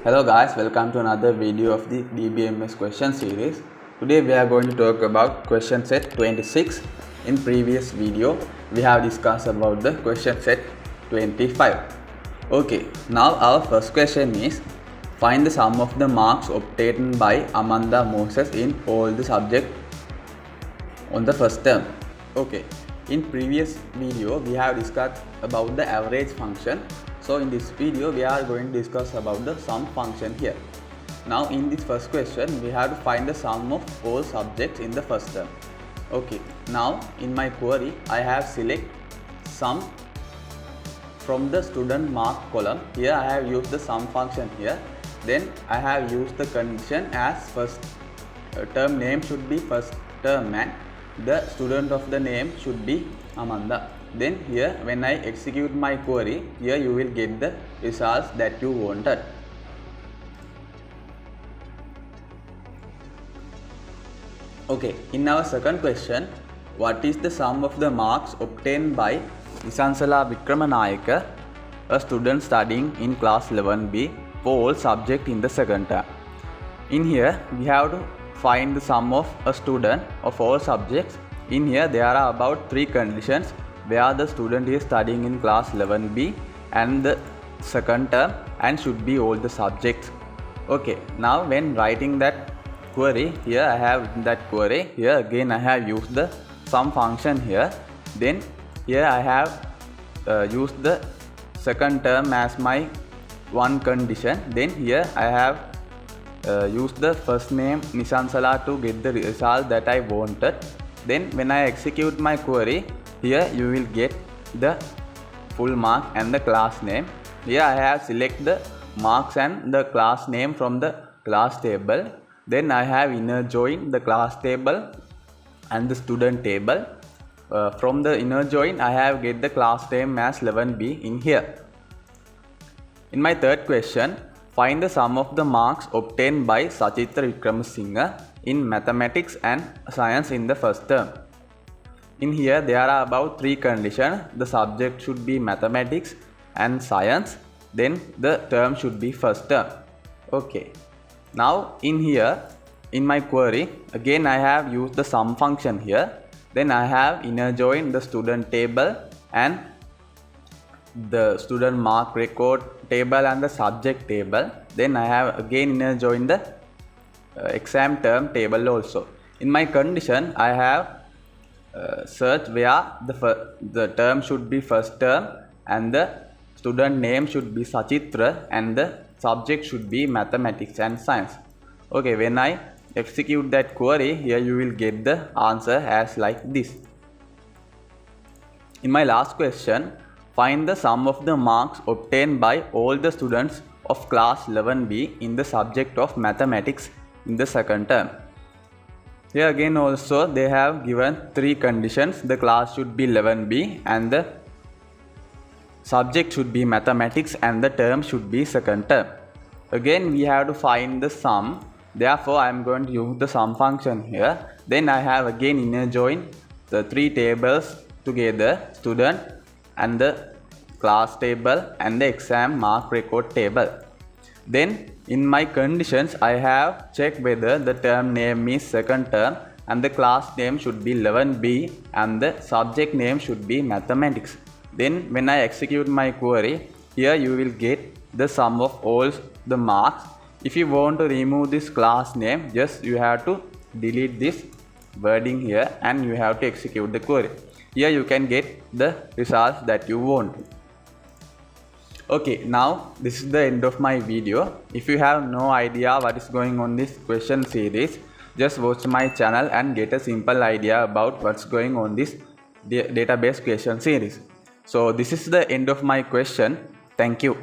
Hello guys, welcome to another video of the DBMS question series. Today we are going to talk about question set 26. In previous video we have discussed about the question set 25. Okay, now our first question is find the sum of the marks obtained by Amanda Moses in all the subjects on the first term. Okay, in previous video we have discussed about the average function. So in this video we are going to discuss about the sum function here. Now in this first question we have to find the sum of all subjects in the first term. Okay, now in my query I have select sum from the student mark column. Here I have used the sum function here. Then I have used the condition as first term name should be first term and the student of the name should be Amanda. Then here when I execute my query, here you will get the results that you wanted. Okay, in our second question, what is the sum of the marks obtained by Nisansala Vikramanayaka, a student studying in class 11B for all subjects in the second term? In here we have to find the sum of a student of all subjects. In here there are about 3 conditions where the student is studying in class 11B and the second term and should be all the subjects. Okay, now when writing that query, here I have written that query. Here again I have used the sum function here. Then here I have used the second term as my one condition. Then here I have used the first name Nisansala to get the result that I wanted. Then when I execute my query, here you will get the full mark and the class name. Here I have select the marks and the class name from the class table. Then I have inner join the class table and the student table. From the inner join I have get the class name as 11B in here. In my third question, find the sum of the marks obtained by Sachitra Vikramasinghe in mathematics and science in the first term. In here there are about 3 conditions. The subject should be mathematics and science. Then the term should be first term. Okay. Now in here in my query again I have used the sum function here. Then I have inner join the student table and the student mark record table and the subject table. Then I have again inner join the exam term table also. In my condition I have search where the term should be first term and the student name should be Sachitra and the subject should be mathematics and science. Okay, when I execute that query, here you will get the answer as like this. In my last question, find the sum of the marks obtained by all the students of class 11B in the subject of mathematics in the second term. Here again also they have given 3 conditions. The class should be 11B and the subject should be mathematics and the term should be second term. Again we have to find the sum. Therefore I am going to use the sum function here. Then I have again inner join the 3 tables together, student and the class table and the exam mark record table. Then in my conditions I have checked whether the term name is second term and the class name should be 11B and the subject name should be mathematics. Then when I execute my query, here you will get the sum of all the marks. If you want to remove this class name, just you have to delete this wording here and you have to execute the query. Here you can get the results that you want. Okay, now this is the end of my video. If you have no idea what is going on this question series, just watch my channel and get a simple idea about what's going on this database question series. So this is the end of my question. Thank you.